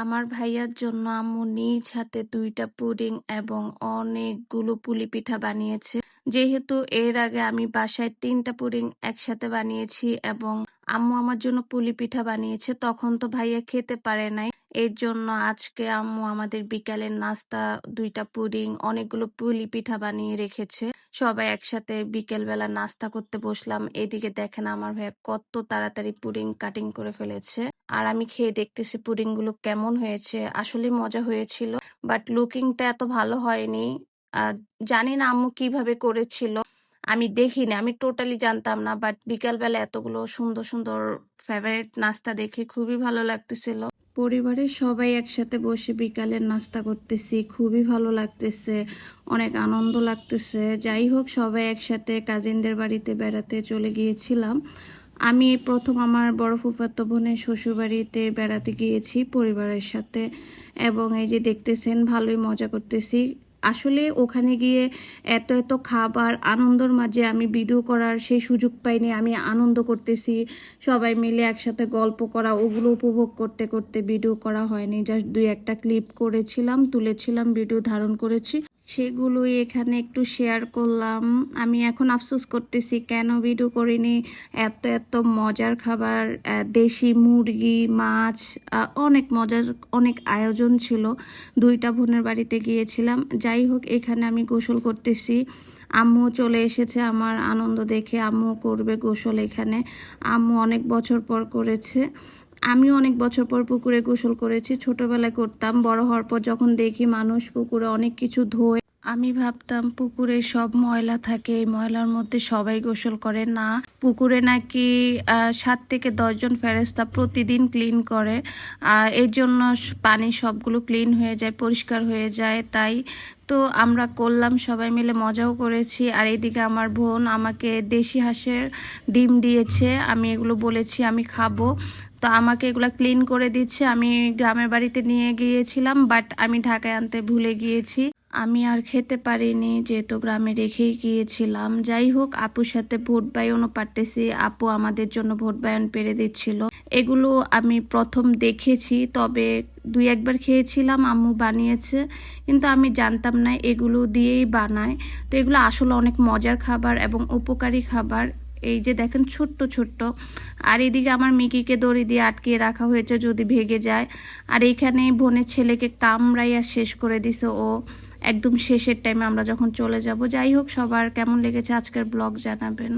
আমার ভাইয়ার জন্য আম্মু নিজ হাতে ২টা পুডিং এবং অনেকগুলো পুলি পিঠা বানিয়েছে। যেহেতু এর আগে আমি বাসায় ৩টা পুডিং একসাথে বানিয়েছি এবং আম্মু আমার জন্য পুলি পিঠা বানিয়েছে, তখন তো ভাইয়া খেতে পারে নাই। এর জন্য আজকে আম্মু আমাদের বিকালের নাস্তা ২টা পুডিং, অনেকগুলো পুলি পিঠা বানিয়ে রেখেছে। সবাই একসাথে বিকেলবেলা নাস্তা করতে বসলাম। এদিকে দেখেন আমার ভাইয়া কত তাড়াতাড়ি পুডিং কাটিং করে ফেলেছে। আর আমি খেয়ে দেখতেছি পুডিং গুলো কেমন হয়েছে। আসলে মজা হয়েছিল, বাট লুকিংটা এত ভালো হয়নি। জানি না আম্মু কিভাবে করেছিল, আমি দেখিনি, আমি টোটালি জানতাম না। বাট বিকালবেলা এতগুলো সুন্দর সুন্দর ফেভারিট নাস্তা দেখে খুবই ভালো লাগতেছিল। পরিবারের সবাই একসাথে বসে বিকালের নাস্তা করতেছি, খুবই ভালো লাগতেছে, অনেক আনন্দ লাগতেছে। যাই হোক, সবাই একসাথে কাজিনদের বাড়িতে বেড়াতে চলে গিয়েছিলাম। আমি প্রথম আমার বড় ফুফাতো বোনের শ্বশুরবাড়িতে বেড়াতে গিয়েছি পরিবারের সাথে, এবং এই যে দেখতেছেন ভালোই মজা করতেছি। আসলে ওখানে গিয়ে এত এত খাবার আনন্দর মাঝে আমি ভিডিও করার সেই সুযোগ পাইনি। আমি আনন্দ করতেছি, সবাই মিলে একসাথে গল্প করা, ওগুলো উপভোগ করতে করতে ভিডিও করা হয়নি। জাস্ট ২-১টা ক্লিপ করেছিলাম, তুলেছিলাম, ভিডিও ধারণ করেছি, সেগুলোই এখানে একটু শেয়ার করলাম। আমি এখন আফসোস করতেছি কেন ভিডিও করিনি। এত এত মজার খাবার, দেশি মুরগি, মাছ, অনেক মজার, অনেক আয়োজন ছিল। ২টা বোনের বাড়িতে গিয়েছিলাম। যাই হোক, এখানে আমি গোসল করতেছি। আম্মু চলে এসেছে আমার আনন্দ দেখে। আম্মু করবে গোসল এখানে। আম্মু অনেক বছর পর করেছে। আমিও অনেক বছর পর পুকুরে গোসল করেছি। ছোটবেলায় করতাম, বড় হওয়ার পর যখন দেখি মানুষ পুকুরে অনেক কিছু ধোয়, আমি ভাবতাম পুকুরে সব ময়লা থাকে, এই ময়লার মধ্যে সবাই গোসল করে। না, পুকুরে নাকি ৭ থেকে ১০ জন ফেরেশতা প্রতিদিন ক্লিন করে। এর জন্য পানি সবগুলো ক্লিন হয়ে যায়, পরিষ্কার হয়ে যায়। তাই তো আমরা করলাম, সবাই মিলে মজাও করেছি। আর এদিকে আমার বোন আমাকে দেশি হাঁসের ডিম দিয়েছে। আমি এগুলো বলেছি আমি খাবো, তো আমাকে এগুলো ক্লিন করে দিচ্ছে। আমি গ্রামের বাড়িতে নিয়ে গিয়েছিলাম, বাট আমি ঢাকায় আনতে ভুলে গিয়েছি। আমি আর খেতে পারিনি, যেহেতু গ্রামে রেখেই গিয়েছিলাম। যাই হোক, আপুর সাথে ভোট বায়নও পারতেছি। আপু আমাদের জন্য ভোট বায়ন পেরে দিচ্ছিল। এগুলো আমি প্রথম দেখেছি, তবে ২-১বার খেয়েছিলাম, আম্মু বানিয়েছে, কিন্তু আমি জানতাম না এগুলো দিয়েই বানায়। তো এগুলো আসলে অনেক মজার খাবার এবং উপকারী খাবার। এই যে দেখেন ছোট্ট ছোট্ট। আর এদিকে আমার মিকিকে দড়ি দিয়ে আটকিয়ে রাখা হয়েছে যদি ভেঙে যায়। আর এইখানে বোনের ছেলেকে কামড়াইয়া শেষ করে দিছে ও, একদম শেষের টাইমে আমরা যখন চলে যাব। যাই হোক, সবার কেমন লেগেছে আজকের ব্লগ জানাবেন।